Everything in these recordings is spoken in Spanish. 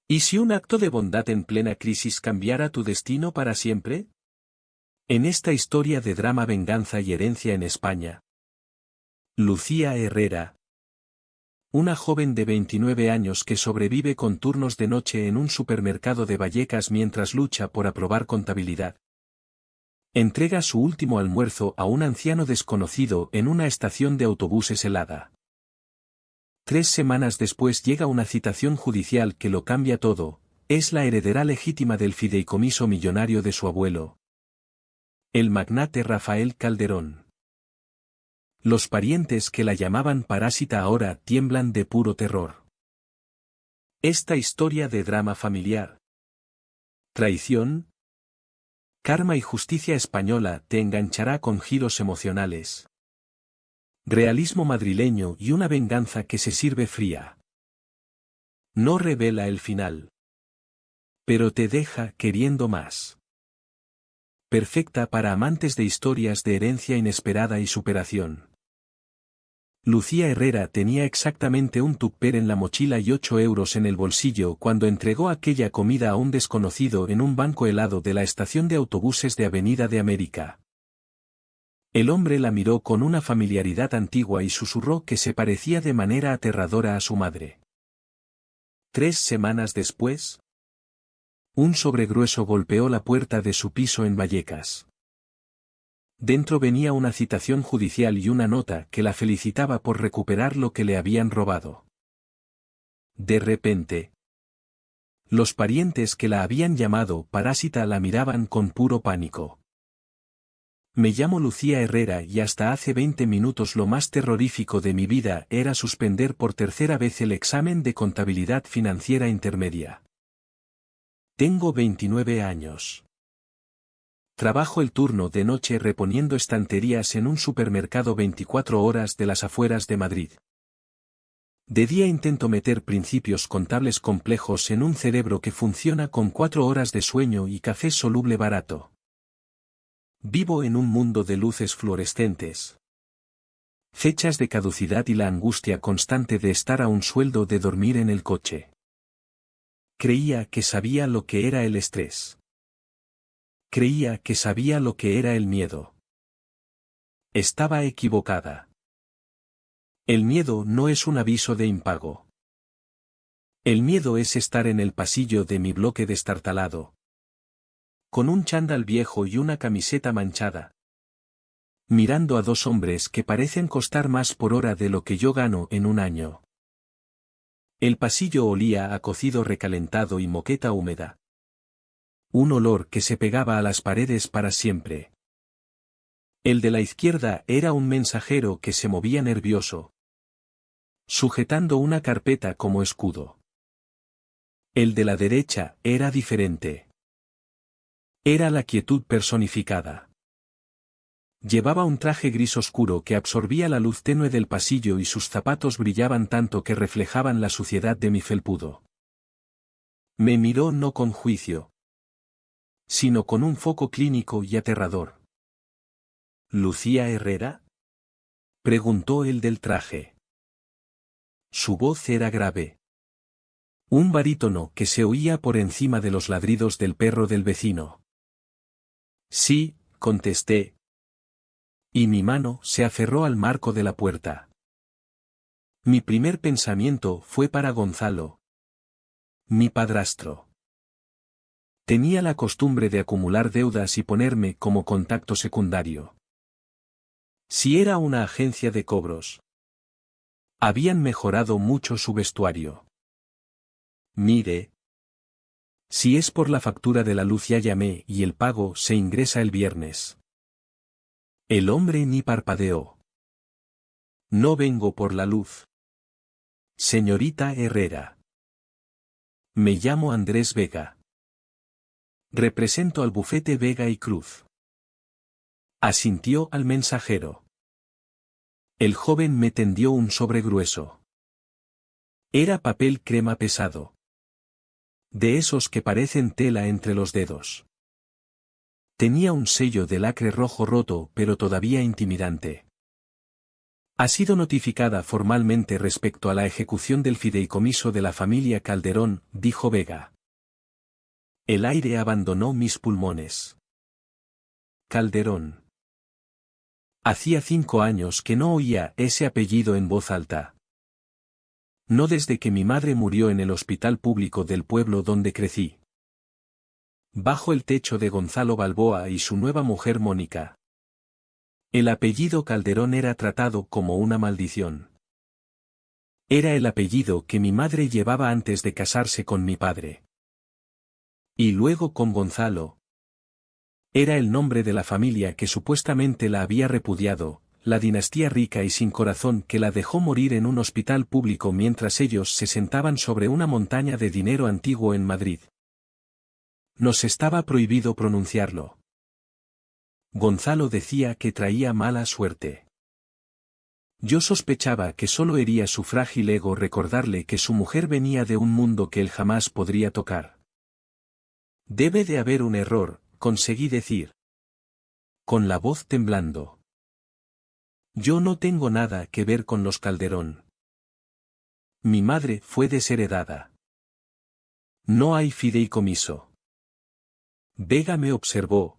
¿Y si un acto de bondad en plena crisis cambiara tu destino para siempre? En esta historia de drama, venganza y herencia en España. Lucía Herrera. Una joven de 29 años que sobrevive con turnos de noche en un supermercado de Vallecas mientras lucha por aprobar contabilidad. Entrega su último almuerzo a un anciano desconocido en una estación de autobuses helada. 3 semanas después llega una citación judicial que lo cambia todo: es la heredera legítima del fideicomiso millonario de su abuelo, el magnate Rafael Calderón. Los parientes que la llamaban parásita ahora tiemblan de puro terror. Esta historia de drama familiar, traición, karma y justicia española te enganchará con giros emocionales, realismo madrileño y una venganza que se sirve fría. No revela el final, pero te deja queriendo más. Perfecta para amantes de historias de herencia inesperada y superación. Lucía Herrera tenía exactamente un tupper en la mochila y 8 euros en el bolsillo cuando entregó aquella comida a un desconocido en un banco helado de la estación de autobuses de Avenida de América. El hombre la miró con una familiaridad antigua y susurró que se parecía de manera aterradora a su madre. 3 semanas después, un sobregrueso golpeó la puerta de su piso en Vallecas. Dentro venía una citación judicial y una nota que la felicitaba por recuperar lo que le habían robado. De repente, los parientes que la habían llamado parásita la miraban con puro pánico. Me llamo Lucía Herrera y hasta hace 20 minutos lo más terrorífico de mi vida era suspender por tercera vez el examen de contabilidad financiera intermedia. Tengo 29 años. Trabajo el turno de noche reponiendo estanterías en un supermercado 24 horas de las afueras de Madrid. De día intento meter principios contables complejos en un cerebro que funciona con 4 horas de sueño y café soluble barato. Vivo en un mundo de luces fluorescentes, fechas de caducidad y la angustia constante de estar a un sueldo de dormir en el coche. Creía que sabía lo que era el estrés. Creía que sabía lo que era el miedo. Estaba equivocada. El miedo no es un aviso de impago. El miedo es estar en el pasillo de mi bloque destartalado, con un chándal viejo y una camiseta manchada, mirando a 2 hombres que parecen costar más por hora de lo que yo gano en un año. El pasillo olía a cocido recalentado y moqueta húmeda. Un olor que se pegaba a las paredes para siempre. El de la izquierda era un mensajero que se movía nervioso, sujetando una carpeta como escudo. El de la derecha era diferente. Era la quietud personificada. Llevaba un traje gris oscuro que absorbía la luz tenue del pasillo y sus zapatos brillaban tanto que reflejaban la suciedad de mi felpudo. Me miró no con juicio, sino con un foco clínico y aterrador. ¿Lucía Herrera?, preguntó el del traje. Su voz era grave. Un barítono que se oía por encima de los ladridos del perro del vecino. Sí, contesté. Y mi mano se aferró al marco de la puerta. Mi primer pensamiento fue para Gonzalo, mi padrastro. Tenía la costumbre de acumular deudas y ponerme como contacto secundario. Si era una agencia de cobros, habían mejorado mucho su vestuario. Mire. Si es por la factura de la luz ya llamé y el pago se ingresa el viernes. El hombre ni parpadeó. No vengo por la luz. Señorita Herrera. Me llamo Andrés Vega. Represento al bufete Vega y Cruz. Asintió al mensajero. El joven me tendió un sobre grueso. Era papel crema pesado. De esos que parecen tela entre los dedos. Tenía un sello de lacre rojo roto pero todavía intimidante. Ha sido notificada formalmente respecto a la ejecución del fideicomiso de la familia Calderón, dijo Vega. El aire abandonó mis pulmones. Calderón. Hacía 5 años que no oía ese apellido en voz alta. No desde que mi madre murió en el hospital público del pueblo donde crecí. Bajo el techo de Gonzalo Balboa y su nueva mujer Mónica. El apellido Calderón era tratado como una maldición. Era el apellido que mi madre llevaba antes de casarse con mi padre. Y luego con Gonzalo. Era el nombre de la familia que supuestamente la había repudiado, la dinastía rica y sin corazón que la dejó morir en un hospital público mientras ellos se sentaban sobre una montaña de dinero antiguo en Madrid. Nos estaba prohibido pronunciarlo. Gonzalo decía que traía mala suerte. Yo sospechaba que solo hería su frágil ego recordarle que su mujer venía de un mundo que él jamás podría tocar. Debe de haber un error, conseguí decir. Con la voz temblando. Yo no tengo nada que ver con los Calderón. Mi madre fue desheredada. No hay fideicomiso. Vega me observó.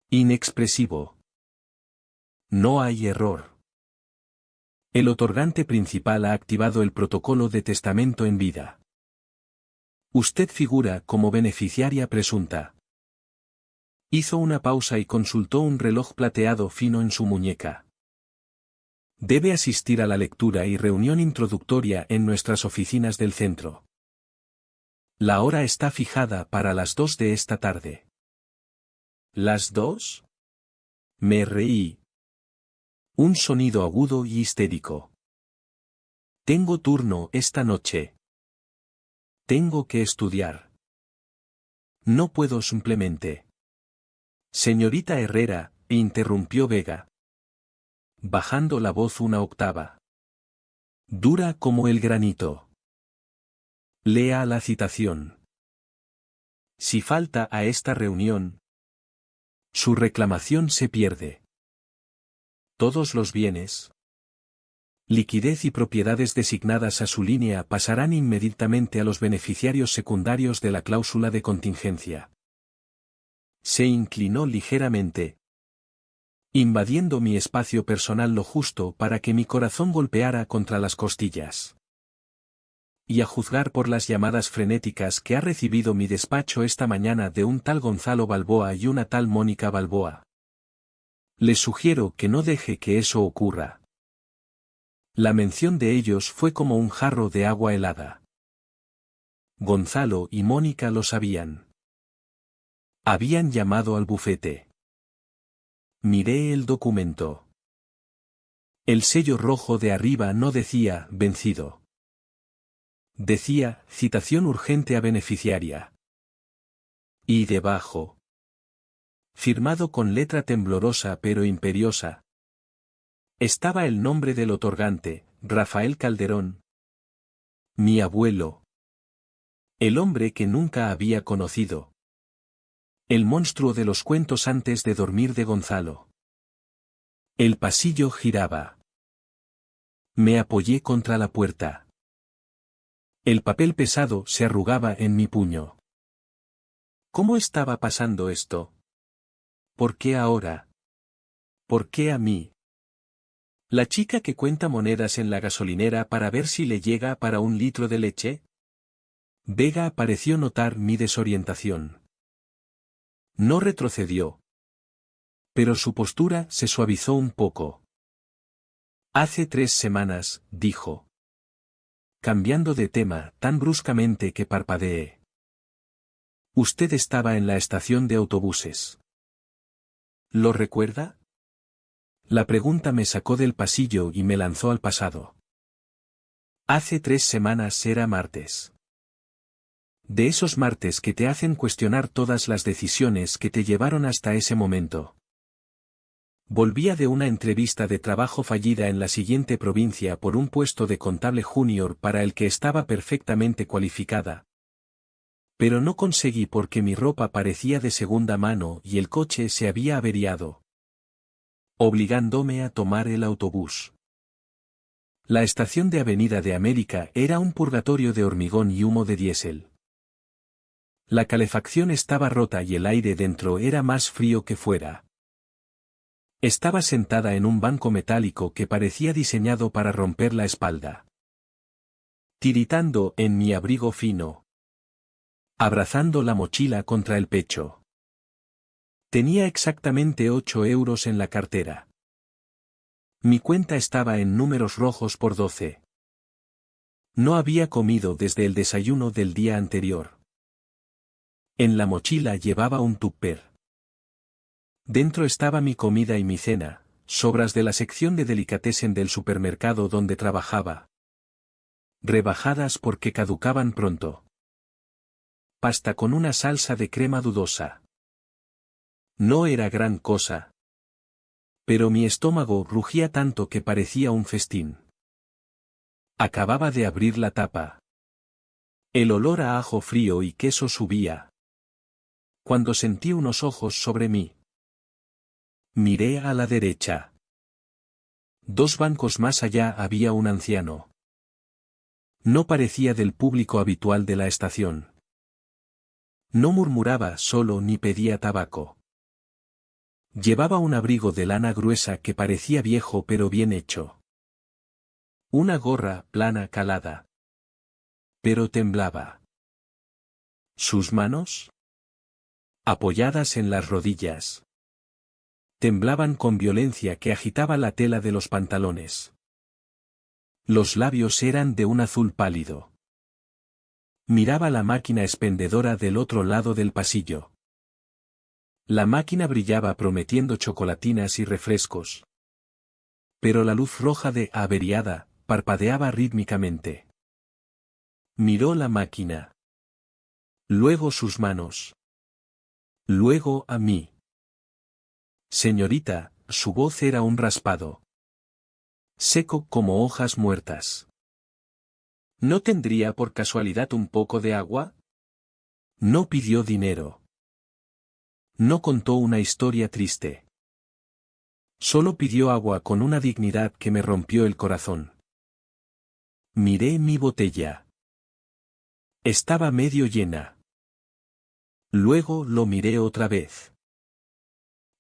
Inexpresivo. No hay error. El otorgante principal ha activado el protocolo de testamento en vida. Usted figura como beneficiaria presunta. Hizo una pausa y consultó un reloj plateado fino en su muñeca. Debe asistir a la lectura y reunión introductoria en nuestras oficinas del centro. La hora está fijada para las 2 de esta tarde. ¿Las 2? Me reí. Un sonido agudo y histérico. Tengo turno esta noche. Tengo que estudiar. No puedo simplemente. Señorita Herrera, interrumpió Vega. Bajando la voz una octava. Dura como el granito. Lea la citación. Si falta a esta reunión, su reclamación se pierde. Todos los bienes, liquidez y propiedades designadas a su línea pasarán inmediatamente a los beneficiarios secundarios de la cláusula de contingencia. Se inclinó ligeramente, invadiendo mi espacio personal lo justo para que mi corazón golpeara contra las costillas. Y a juzgar por las llamadas frenéticas que ha recibido mi despacho esta mañana de un tal Gonzalo Balboa y una tal Mónica Balboa. Le sugiero que no deje que eso ocurra. La mención de ellos fue como un jarro de agua helada. Gonzalo y Mónica lo sabían. Habían llamado al bufete. Miré el documento. El sello rojo de arriba no decía vencido. Decía, citación urgente a beneficiaria. Y debajo. Firmado con letra temblorosa pero imperiosa. Estaba el nombre del otorgante, Rafael Calderón. Mi abuelo. El hombre que nunca había conocido. El monstruo de los cuentos antes de dormir de Gonzalo. El pasillo giraba. Me apoyé contra la puerta. El papel pesado se arrugaba en mi puño. ¿Cómo estaba pasando esto? ¿Por qué ahora? ¿Por qué a mí? ¿La chica que cuenta monedas en la gasolinera para ver si le llega para un litro de leche? Vega pareció notar mi desorientación. No retrocedió. Pero su postura se suavizó un poco. Hace 3 semanas, dijo. Cambiando de tema tan bruscamente que parpadeé. Usted estaba en la estación de autobuses. ¿Lo recuerda? La pregunta me sacó del pasillo y me lanzó al pasado. Hace 3 semanas era martes. De esos martes que te hacen cuestionar todas las decisiones que te llevaron hasta ese momento. Volvía de una entrevista de trabajo fallida en la siguiente provincia por un puesto de contable junior para el que estaba perfectamente cualificada. Pero no conseguí porque mi ropa parecía de segunda mano y el coche se había averiado, obligándome a tomar el autobús. La estación de Avenida de América era un purgatorio de hormigón y humo de diésel. La calefacción estaba rota y el aire dentro era más frío que fuera. Estaba sentada en un banco metálico que parecía diseñado para romper la espalda. Tiritando en mi abrigo fino. Abrazando la mochila contra el pecho. Tenía exactamente 8 euros en la cartera. Mi cuenta estaba en números rojos por 12. No había comido desde el desayuno del día anterior. En la mochila llevaba un tupper. Dentro estaba mi comida y mi cena, sobras de la sección de delicatessen del supermercado donde trabajaba. Rebajadas porque caducaban pronto. Pasta con una salsa de crema dudosa. No era gran cosa. Pero mi estómago rugía tanto que parecía un festín. Acababa de abrir la tapa. El olor a ajo frío y queso subía. Cuando sentí unos ojos sobre mí. Miré a la derecha. 2 bancos más allá había un anciano. No parecía del público habitual de la estación. No murmuraba solo ni pedía tabaco. Llevaba un abrigo de lana gruesa que parecía viejo pero bien hecho. Una gorra plana calada. Pero temblaba. Sus manos, apoyadas en las rodillas, temblaban con violencia que agitaba la tela de los pantalones. Los labios eran de un azul pálido. Miraba la máquina expendedora del otro lado del pasillo. La máquina brillaba prometiendo chocolatinas y refrescos. Pero la luz roja de averiada parpadeaba rítmicamente. Miró la máquina. Luego sus manos. Luego a mí. Señorita, su voz era un raspado. Seco como hojas muertas. ¿No tendría por casualidad un poco de agua? No pidió dinero. No contó una historia triste. Solo pidió agua con una dignidad que me rompió el corazón. Miré mi botella. Estaba medio llena. Luego lo miré otra vez.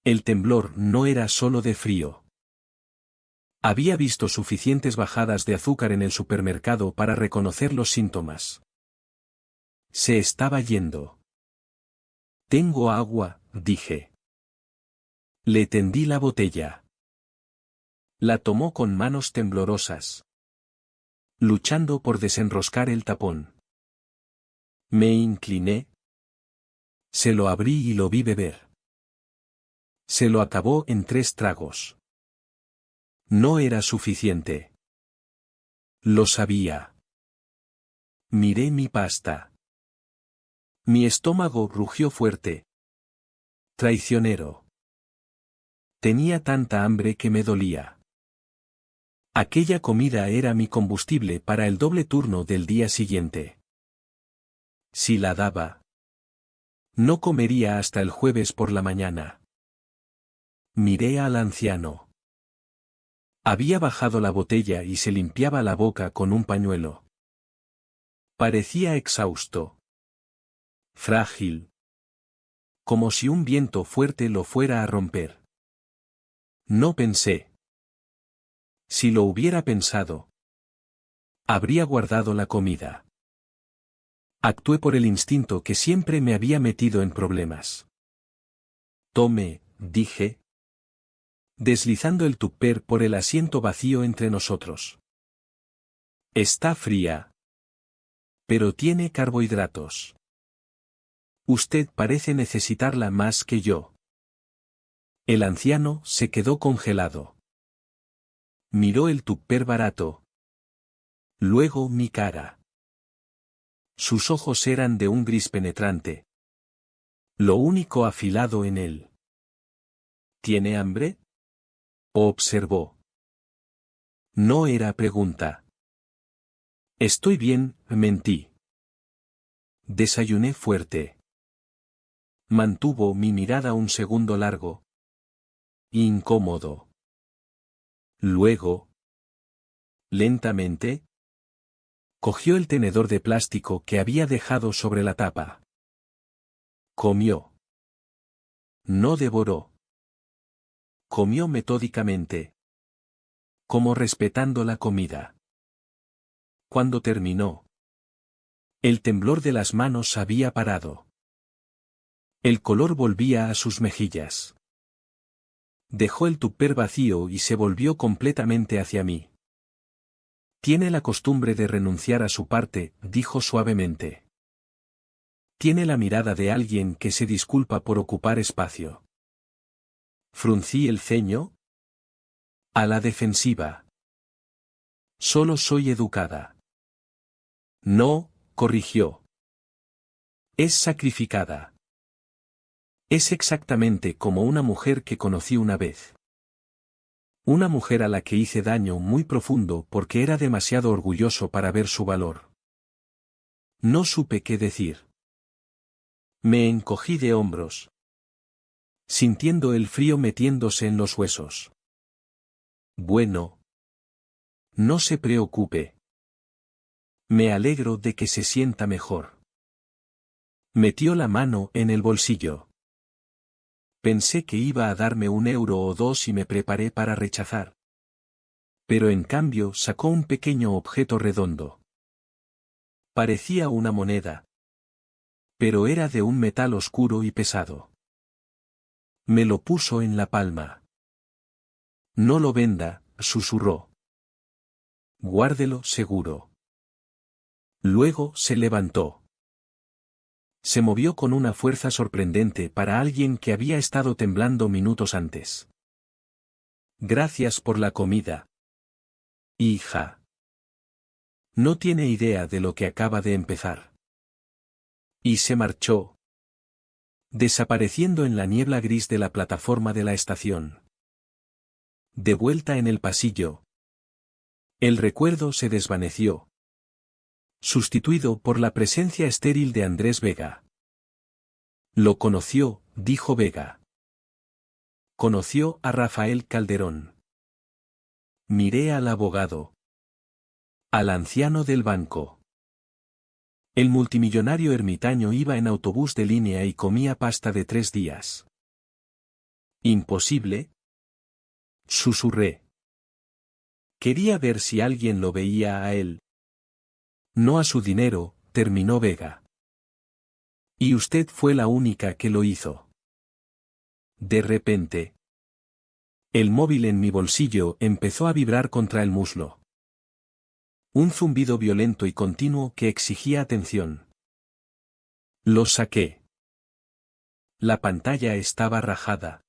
El temblor no era solo de frío. Había visto suficientes bajadas de azúcar en el supermercado para reconocer los síntomas. Se estaba yendo. Tengo agua, dije. Le tendí la botella. La tomó con manos temblorosas. Luchando por desenroscar el tapón. Me incliné. Se lo abrí y lo vi beber. Se lo acabó en 3 tragos. No era suficiente. Lo sabía. Miré mi pasta. Mi estómago rugió fuerte. Traicionero. Tenía tanta hambre que me dolía. Aquella comida era mi combustible para el doble turno del día siguiente. Si la daba, no comería hasta el jueves por la mañana. Miré al anciano. Había bajado la botella y se limpiaba la boca con un pañuelo. Parecía exhausto. Frágil. Como si un viento fuerte lo fuera a romper. No pensé. Si lo hubiera pensado, habría guardado la comida. Actué por el instinto que siempre me había metido en problemas. Tome, dije, deslizando el tupper por el asiento vacío entre nosotros. Está fría. Pero tiene carbohidratos. Usted parece necesitarla más que yo. El anciano se quedó congelado. Miró el tupper barato. Luego mi cara. Sus ojos eran de un gris penetrante. Lo único afilado en él. ¿Tiene hambre? Observó. No era pregunta. Estoy bien, mentí. Desayuné fuerte. Mantuvo mi mirada un segundo largo. Incómodo. Luego. Lentamente, cogió el tenedor de plástico que había dejado sobre la tapa. Comió. No devoró. Comió metódicamente, como respetando la comida. Cuando terminó, el temblor de las manos había parado. El color volvía a sus mejillas. Dejó el tupper vacío y se volvió completamente hacia mí. Tiene la costumbre de renunciar a su parte, dijo suavemente. Tiene la mirada de alguien que se disculpa por ocupar espacio. Fruncí el ceño. A la defensiva. Solo soy educada. No, corrigió. Es sacrificada. Es exactamente como una mujer que conocí una vez. Una mujer a la que hice daño muy profundo porque era demasiado orgulloso para ver su valor. No supe qué decir. Me encogí de hombros, sintiendo el frío metiéndose en los huesos. Bueno. No se preocupe. Me alegro de que se sienta mejor. Metió la mano en el bolsillo. Pensé que iba a darme 1 euro o 2 y me preparé para rechazar. Pero en cambio sacó un pequeño objeto redondo. Parecía una moneda. Pero era de un metal oscuro y pesado. Me lo puso en la palma. No lo venda, susurró. Guárdelo seguro. Luego se levantó. Se movió con una fuerza sorprendente para alguien que había estado temblando minutos antes. Gracias por la comida. Hija. No tiene idea de lo que acaba de empezar. Y se marchó, desapareciendo en la niebla gris de la plataforma de la estación. De vuelta en el pasillo, el recuerdo se desvaneció, sustituido por la presencia estéril de Andrés Vega. Lo conoció, dijo Vega. Conoció a Rafael Calderón. Miré al abogado. Al anciano del banco. El multimillonario ermitaño iba en autobús de línea y comía pasta de 3 días. ¿Imposible? Susurré. Quería ver si alguien lo veía a él. No a su dinero, terminó Vega. Y usted fue la única que lo hizo. De repente, el móvil en mi bolsillo empezó a vibrar contra el muslo. Un zumbido violento y continuo que exigía atención. Lo saqué. La pantalla estaba rajada.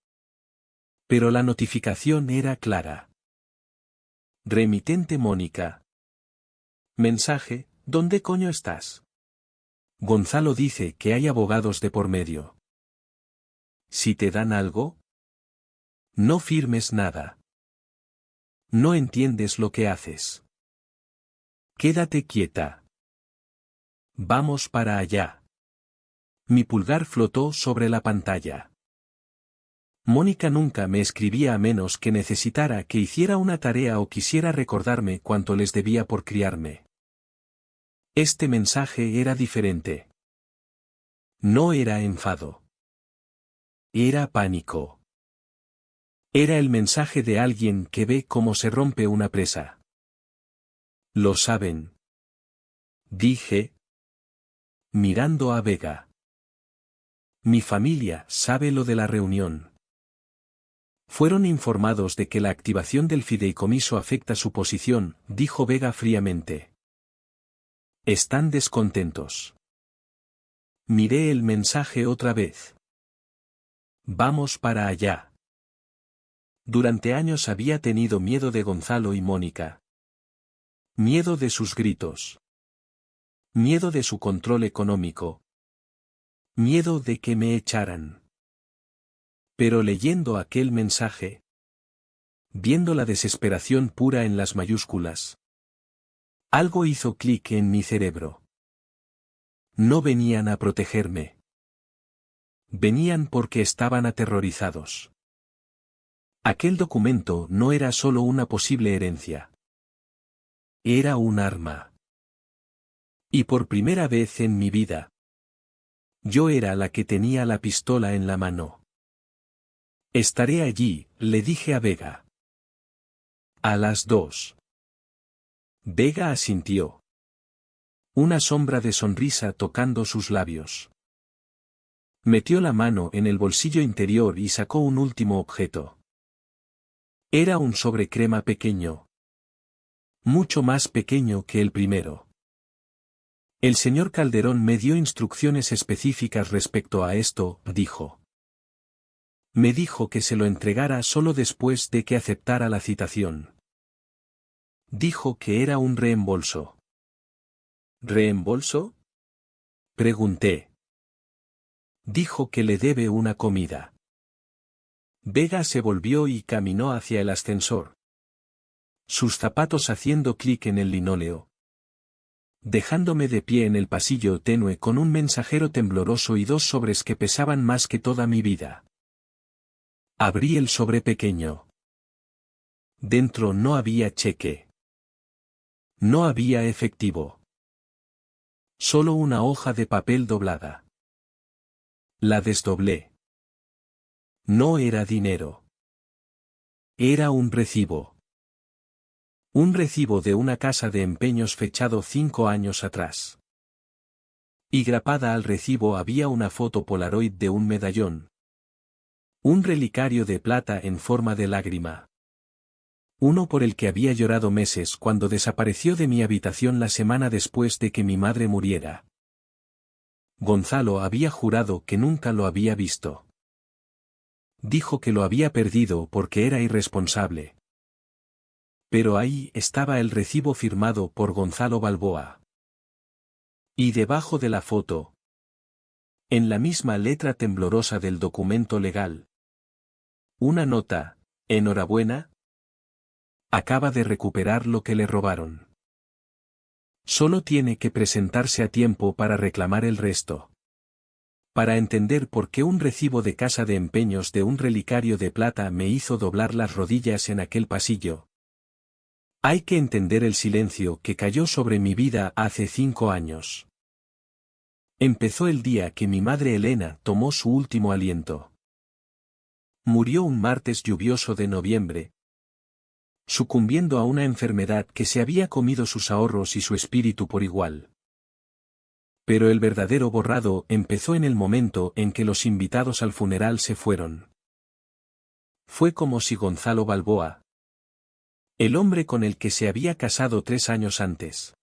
Pero la notificación era clara. Remitente Mónica. Mensaje, ¿dónde coño estás? Gonzalo dice que hay abogados de por medio. Si te dan algo, no firmes nada. No entiendes lo que haces. Quédate quieta. Vamos para allá. Mi pulgar flotó sobre la pantalla. Mónica nunca me escribía a menos que necesitara que hiciera una tarea o quisiera recordarme cuánto les debía por criarme. Este mensaje era diferente. No era enfado. Era pánico. Era el mensaje de alguien que ve cómo se rompe una presa. Lo saben. Dije, mirando a Vega. Mi familia sabe lo de la reunión. Fueron informados de que la activación del fideicomiso afecta su posición, dijo Vega fríamente. Están descontentos. Miré el mensaje otra vez. Vamos para allá. Durante años había tenido miedo de Gonzalo y Mónica. Miedo de sus gritos. Miedo de su control económico. Miedo de que me echaran. Pero leyendo aquel mensaje, viendo la desesperación pura en las mayúsculas, algo hizo clic en mi cerebro. No venían a protegerme. Venían porque estaban aterrorizados. Aquel documento no era solo una posible herencia. Era un arma. Y por primera vez en mi vida, yo era la que tenía la pistola en la mano. Estaré allí, le dije a Vega. A las 2. Vega asintió. Una sombra de sonrisa tocando sus labios. Metió la mano en el bolsillo interior y sacó un último objeto. Era un sobrecrema pequeño. Mucho más pequeño que el primero. El señor Calderón me dio instrucciones específicas respecto a esto, dijo. Me dijo que se lo entregara solo después de que aceptara la citación. Dijo que era un reembolso. ¿Reembolso? Pregunté. Dijo que le debe una comida. Vega se volvió y caminó hacia el ascensor. Sus zapatos haciendo clic en el linóleo. Dejándome de pie en el pasillo tenue con un mensajero tembloroso y 2 sobres que pesaban más que toda mi vida. Abrí el sobre pequeño. Dentro no había cheque. No había efectivo. Solo una hoja de papel doblada. La desdoblé. No era dinero. Era un recibo. Un recibo de una casa de empeños fechado 5 años atrás. Y grapada al recibo había una foto polaroid de un medallón. Un relicario de plata en forma de lágrima. Uno por el que había llorado meses cuando desapareció de mi habitación la semana después de que mi madre muriera. Gonzalo había jurado que nunca lo había visto. Dijo que lo había perdido porque era irresponsable. Pero ahí estaba el recibo firmado por Gonzalo Balboa. Y debajo de la foto, en la misma letra temblorosa del documento legal, una nota: enhorabuena. Acaba de recuperar lo que le robaron. Solo tiene que presentarse a tiempo para reclamar el resto. Para entender por qué un recibo de casa de empeños de un relicario de plata me hizo doblar las rodillas en aquel pasillo, hay que entender el silencio que cayó sobre mi vida hace 5 años. Empezó el día que mi madre Elena tomó su último aliento. Murió un martes lluvioso de noviembre, sucumbiendo a una enfermedad que se había comido sus ahorros y su espíritu por igual. Pero el verdadero borrado empezó en el momento en que los invitados al funeral se fueron. Fue como si Gonzalo Balboa, el hombre con el que se había casado 3 años antes,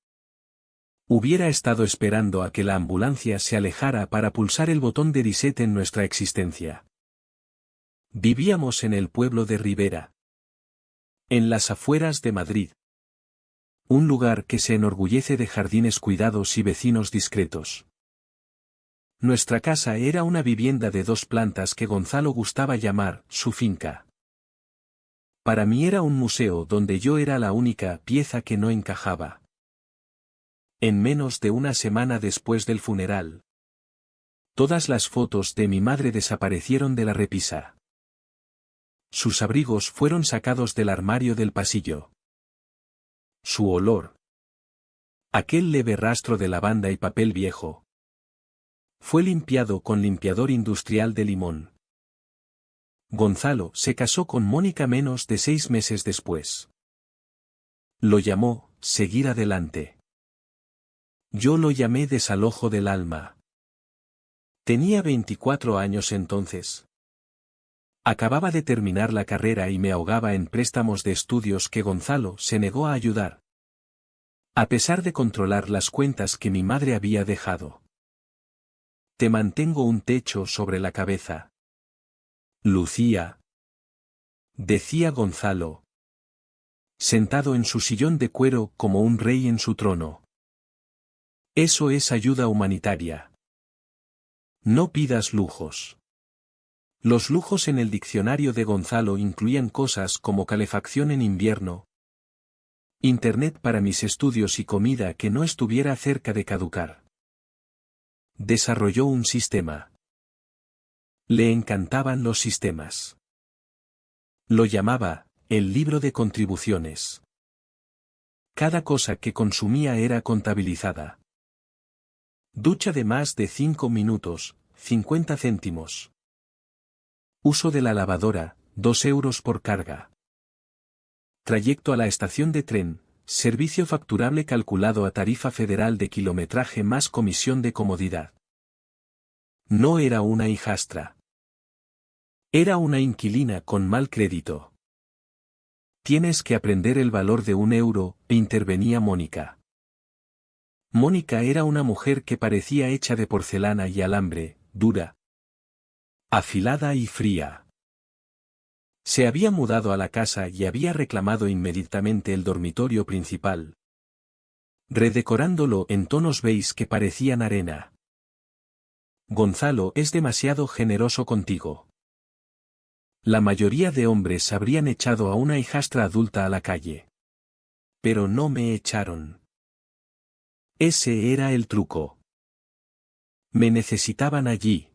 hubiera estado esperando a que la ambulancia se alejara para pulsar el botón de reset en nuestra existencia. Vivíamos en el pueblo de Ribera, en las afueras de Madrid. Un lugar que se enorgullece de jardines cuidados y vecinos discretos. Nuestra casa era una vivienda de 2 plantas que Gonzalo gustaba llamar su finca. Para mí era un museo donde yo era la única pieza que no encajaba. En menos de una semana después del funeral, todas las fotos de mi madre desaparecieron de la repisa. Sus abrigos fueron sacados del armario del pasillo. Su olor, aquel leve rastro de lavanda y papel viejo, fue limpiado con limpiador industrial de limón. Gonzalo se casó con Mónica menos de 6 meses después. Lo llamó seguir adelante. Yo lo llamé desalojo del alma. Tenía 24 años entonces. Acababa de terminar la carrera y me ahogaba en préstamos de estudios que Gonzalo se negó a ayudar, a pesar de controlar las cuentas que mi madre había dejado. Te mantengo un techo sobre la cabeza, Lucía, decía Gonzalo, sentado en su sillón de cuero como un rey en su trono. Eso es ayuda humanitaria. No pidas lujos. Los lujos en el diccionario de Gonzalo incluían cosas como calefacción en invierno, internet para mis estudios y comida que no estuviera cerca de caducar. Desarrolló un sistema. Le encantaban los sistemas. Lo llamaba el libro de contribuciones. Cada cosa que consumía era contabilizada. Ducha de más de 5 minutos, 50 céntimos. Uso de la lavadora, 2 euros por carga. Trayecto a la estación de tren, servicio facturable calculado a tarifa federal de kilometraje más comisión de comodidad. No era una hijastra. Era una inquilina con mal crédito. Tienes que aprender el valor de 1 euro, intervenía Mónica. Mónica era una mujer que parecía hecha de porcelana y alambre, dura, afilada y fría. Se había mudado a la casa y había reclamado inmediatamente el dormitorio principal, redecorándolo en tonos beige que parecían arena. Gonzalo es demasiado generoso contigo. La mayoría de hombres habrían echado a una hijastra adulta a la calle. Pero no me echaron. Ese era el truco. Me necesitaban allí.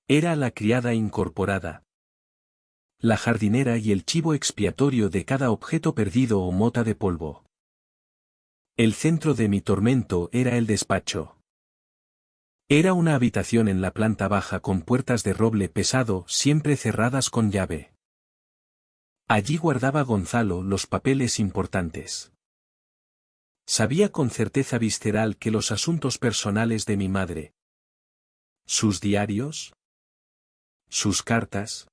Era la criada incorporada, la jardinera y el chivo expiatorio de cada objeto perdido o mota de polvo. El centro de mi tormento era el despacho. Era una habitación en la planta baja con puertas de roble pesado siempre cerradas con llave. Allí guardaba Gonzalo los papeles importantes. Sabía con certeza visceral que los asuntos personales de mi madre, sus diarios, sus cartas,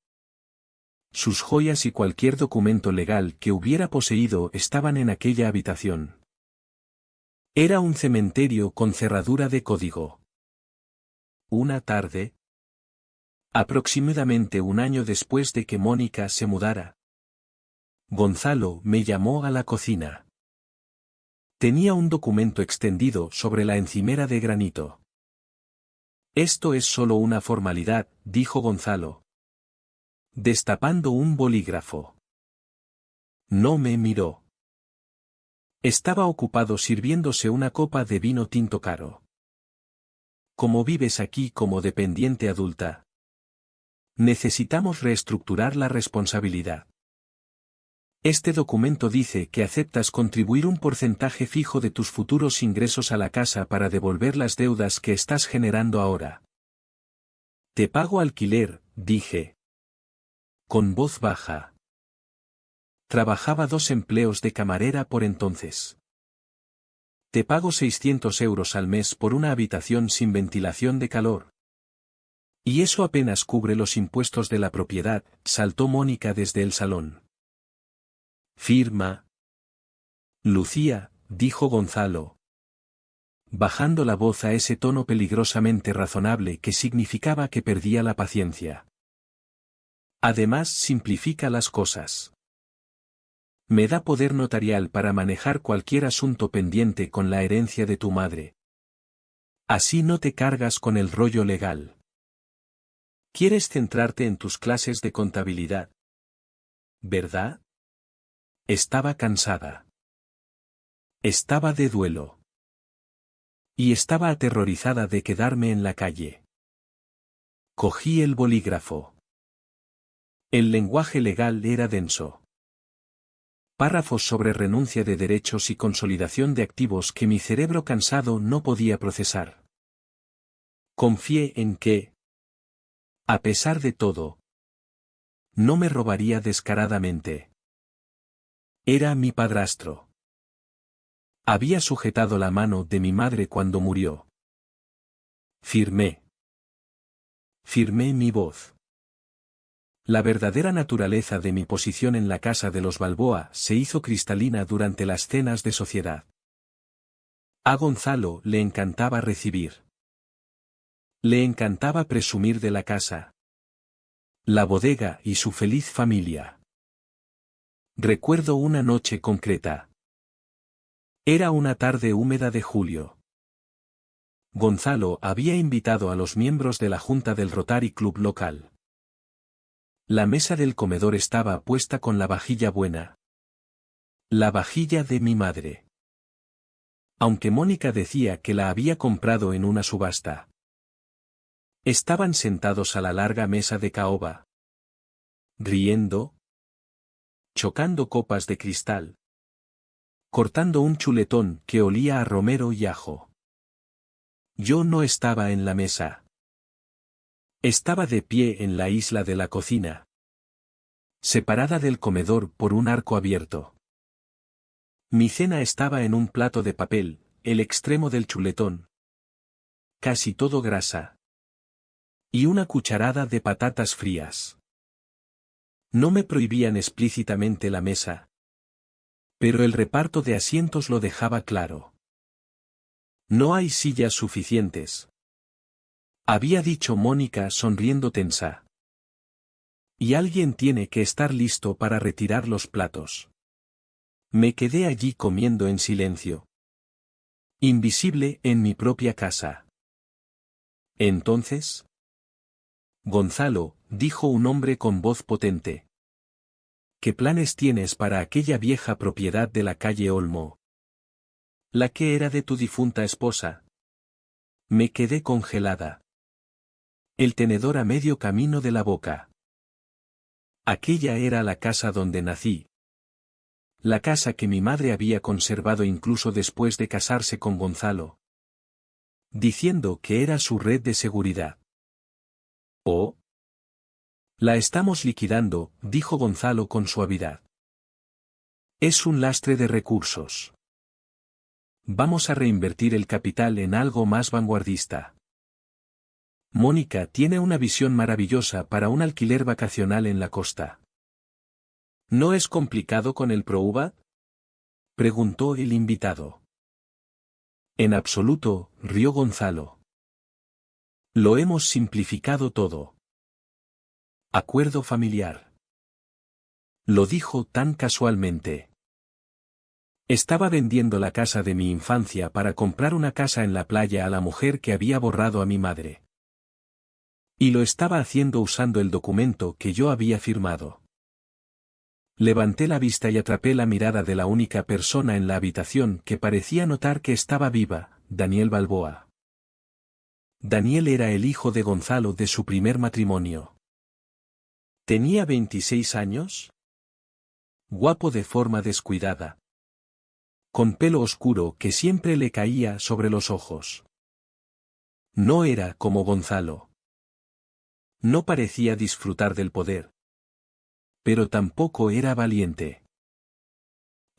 sus joyas y cualquier documento legal que hubiera poseído estaban en aquella habitación. Era un cementerio con cerradura de código. Una tarde, aproximadamente un año después de que Mónica se mudara, Gonzalo me llamó a la cocina. Tenía un documento extendido sobre la encimera de granito. Esto es solo una formalidad, dijo Gonzalo, destapando un bolígrafo. No me miró. Estaba ocupado sirviéndose una copa de vino tinto caro. ¿Cómo vives aquí como dependiente adulta? Necesitamos reestructurar la responsabilidad. Este documento dice que aceptas contribuir un porcentaje fijo de tus futuros ingresos a la casa para devolver las deudas que estás generando ahora. Te pago alquiler, dije, con voz baja. Trabajaba 2 empleos de camarera por entonces. Te pago 600 euros al mes por una habitación sin ventilación de calor. Y eso apenas cubre los impuestos de la propiedad, saltó Mónica desde el salón. Firma. Lucía, dijo Gonzalo, bajando la voz a ese tono peligrosamente razonable que significaba que perdía la paciencia. Además simplifica las cosas. Me da poder notarial para manejar cualquier asunto pendiente con la herencia de tu madre. Así no te cargas con el rollo legal. ¿Quieres centrarte en tus clases de contabilidad? ¿Verdad? Estaba cansada. Estaba de duelo. Y estaba aterrorizada de quedarme en la calle. Cogí el bolígrafo. El lenguaje legal era denso. Párrafos sobre renuncia de derechos y consolidación de activos que mi cerebro cansado no podía procesar. Confié en que, a pesar de todo, no me robaría descaradamente. Era mi padrastro. Había sujetado la mano de mi madre cuando murió. Firmé. Firmé mi voz. La verdadera naturaleza de mi posición en la casa de los Balboa se hizo cristalina durante las cenas de sociedad. A Gonzalo le encantaba recibir. Le encantaba presumir de la casa, la bodega y su feliz familia. Recuerdo una noche concreta. Era una tarde húmeda de julio. Gonzalo había invitado a los miembros de la junta del Rotary Club local. La mesa del comedor estaba puesta con la vajilla buena. La vajilla de mi madre. Aunque Mónica decía que la había comprado en una subasta. Estaban sentados a la larga mesa de caoba. Riendo. Chocando copas de cristal. cortando un chuletón que olía a romero y ajo. Yo no estaba en la mesa. Estaba de pie en la isla de la cocina, separada del comedor por un arco abierto. Mi cena estaba en un plato de papel, el extremo del chuletón, casi todo grasa, y una cucharada de patatas frías. No me prohibían explícitamente la mesa, pero el reparto de asientos lo dejaba claro. No hay sillas suficientes, había dicho Mónica sonriendo tensa. Y alguien tiene que estar listo para retirar los platos. Me quedé allí comiendo en silencio. Invisible en mi propia casa. Entonces, Gonzalo, dijo un hombre con voz potente. ¿Qué planes tienes para aquella vieja propiedad de la calle Olmo? La que era de tu difunta esposa. Me quedé congelada. El tenedor a medio camino de la boca. Aquella era la casa donde nací. La casa que mi madre había conservado incluso después de casarse con Gonzalo, diciendo que era su red de seguridad. «Oh. La estamos liquidando», dijo Gonzalo con suavidad. «Es un lastre de recursos. Vamos a reinvertir el capital en algo más vanguardista». Mónica tiene una visión maravillosa para un alquiler vacacional en la costa. ¿No es complicado con el ProUBA?, preguntó el invitado. En absoluto, rió Gonzalo. Lo hemos simplificado todo. Acuerdo familiar. Lo dijo tan casualmente. Estaba vendiendo la casa de mi infancia para comprar una casa en la playa a la mujer que había borrado a mi madre. Y lo estaba haciendo usando el documento que yo había firmado. Levanté la vista y atrapé la mirada de la única persona en la habitación que parecía notar que estaba viva, Daniel Balboa. Daniel era el hijo de Gonzalo de su primer matrimonio. ¿Tenía 26 años? Guapo de forma descuidada. Con pelo oscuro que siempre le caía sobre los ojos. No era como Gonzalo. No parecía disfrutar del poder. Pero tampoco era valiente.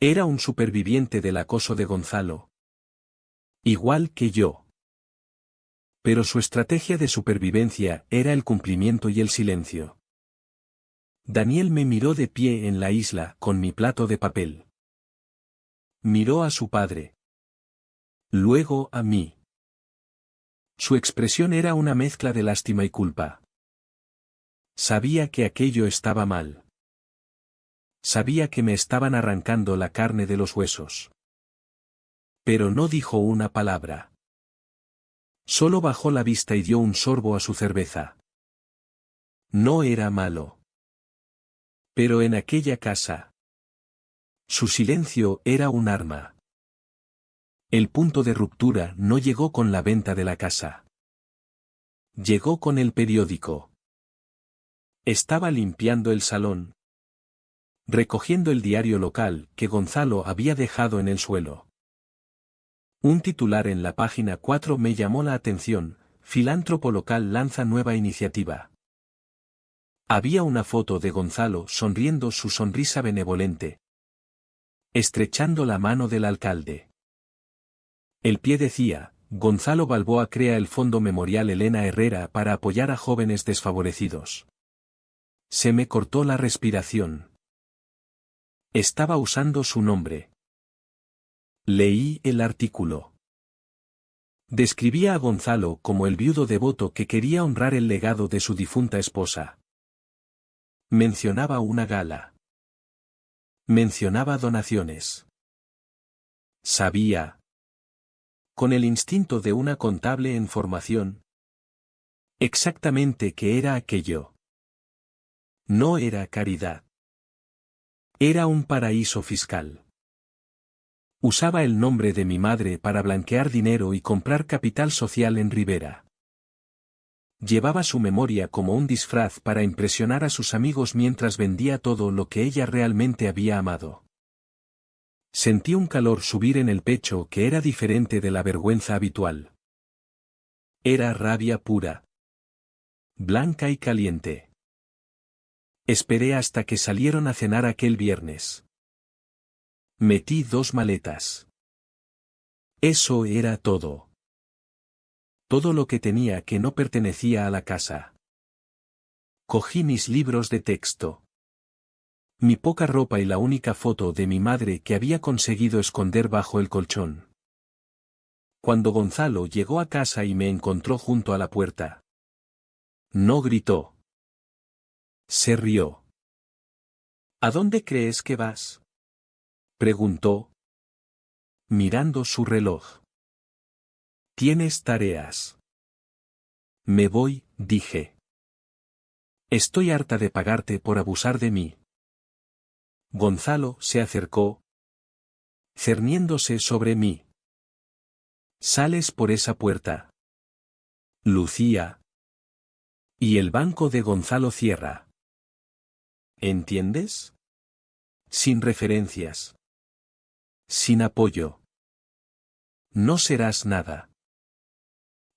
Era un superviviente del acoso de Gonzalo. Igual que yo. Pero su estrategia de supervivencia era el cumplimiento y el silencio. Daniel me miró de pie en la isla con mi plato de papel. Miró a su padre. Luego a mí. Su expresión era una mezcla de lástima y culpa. Sabía que aquello estaba mal. Sabía que me estaban arrancando la carne de los huesos. Pero no dijo una palabra. Solo bajó la vista y dio un sorbo a su cerveza. No era malo. Pero en aquella casa, su silencio era un arma. El punto de ruptura no llegó con la venta de la casa. Llegó con el periódico. Estaba limpiando el salón, recogiendo el diario local que Gonzalo había dejado en el suelo. Un titular en la página 4 me llamó la atención: filántropo local lanza nueva iniciativa. Había una foto de Gonzalo sonriendo su sonrisa benevolente, estrechando la mano del alcalde. El pie decía: Gonzalo Balboa crea el Fondo Memorial Elena Herrera para apoyar a jóvenes desfavorecidos. Se me cortó la respiración. Estaba usando su nombre. Leí el artículo. Describía a Gonzalo como el viudo devoto que quería honrar el legado de su difunta esposa. Mencionaba una gala. Mencionaba donaciones. Sabía, con el instinto de una contable en formación, exactamente qué era aquello. No era caridad. Era un paraíso fiscal. Usaba el nombre de mi madre para blanquear dinero y comprar capital social en Rivera. Llevaba su memoria como un disfraz para impresionar a sus amigos mientras vendía todo lo que ella realmente había amado. Sentí un calor subir en el pecho que era diferente de la vergüenza habitual. Era rabia pura. Blanca y caliente. Esperé hasta que salieron a cenar aquel viernes. Metí 2 maletas. Eso era todo. Todo lo que tenía que no pertenecía a la casa. Cogí mis libros de texto. Mi poca ropa y la única foto de mi madre que había conseguido esconder bajo el colchón. Cuando Gonzalo llegó a casa y me encontró junto a la puerta. No gritó. Se rió. ¿A dónde crees que vas?, preguntó, mirando su reloj. ¿Tienes tareas? Me voy, dije. Estoy harta de pagarte por abusar de mí. Gonzalo se acercó, cerniéndose sobre mí. Sales por esa puerta. Lucía. Y el banco de Gonzalo cierra. ¿Entiendes? Sin referencias. Sin apoyo. No serás nada.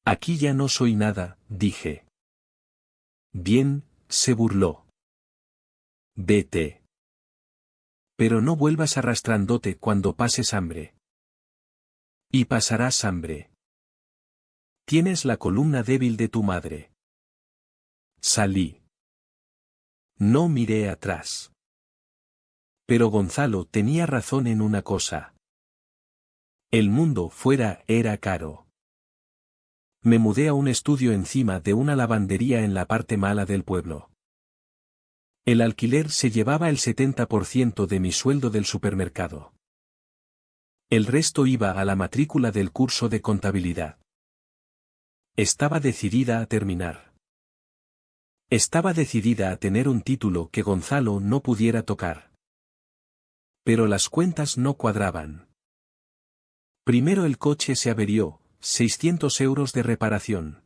Aquí ya no soy nada, dije. Bien, se burló. Vete. Pero no vuelvas arrastrándote cuando pases hambre. Y pasarás hambre. Tienes la columna débil de tu madre. Salí. No miré atrás. Pero Gonzalo tenía razón en una cosa. El mundo fuera era caro. Me mudé a un estudio encima de una lavandería en la parte mala del pueblo. El alquiler se llevaba el 70% de mi sueldo del supermercado. El resto iba a la matrícula del curso de contabilidad. Estaba decidida a terminar. Estaba decidida a tener un título que Gonzalo no pudiera tocar. Pero las cuentas no cuadraban. Primero el coche se averió, 600 euros de reparación.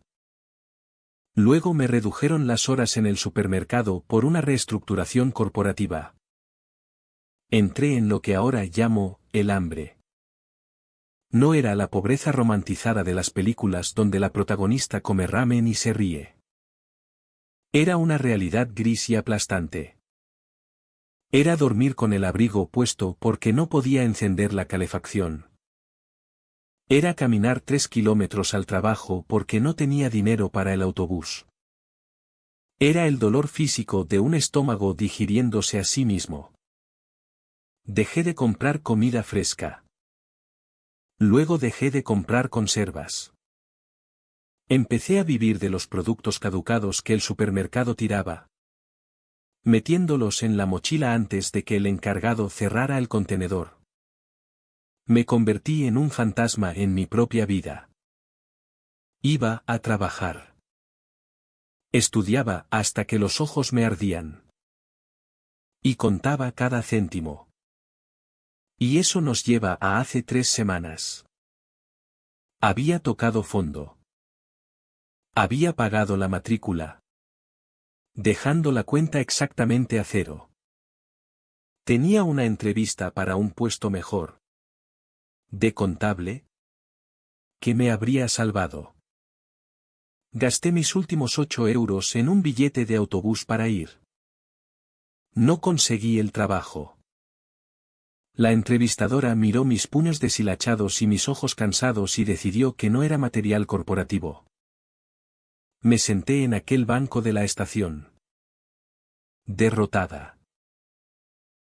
Luego me redujeron las horas en el supermercado por una reestructuración corporativa. Entré en lo que ahora llamo el hambre. No era la pobreza romantizada de las películas donde la protagonista come ramen y se ríe. Era una realidad gris y aplastante. Era dormir con el abrigo puesto porque no podía encender la calefacción. Era caminar 3 kilómetros al trabajo porque no tenía dinero para el autobús. Era el dolor físico de un estómago digiriéndose a sí mismo. Dejé de comprar comida fresca. Luego dejé de comprar conservas. Empecé a vivir de los productos caducados que el supermercado tiraba, metiéndolos en la mochila antes de que el encargado cerrara el contenedor. Me convertí en un fantasma en mi propia vida. Iba a trabajar. Estudiaba hasta que los ojos me ardían. Y contaba cada céntimo. Y eso nos lleva a hace 3 semanas. Había tocado fondo. Había pagado la matrícula, dejando la cuenta exactamente a 0. Tenía una entrevista para un puesto mejor. ¿De contable? ¿Qué me habría salvado? Gasté mis últimos 8 euros en un billete de autobús para ir. No conseguí el trabajo. La entrevistadora miró mis puños deshilachados y mis ojos cansados y decidió que no era material corporativo. Me senté en aquel banco de la estación. Derrotada.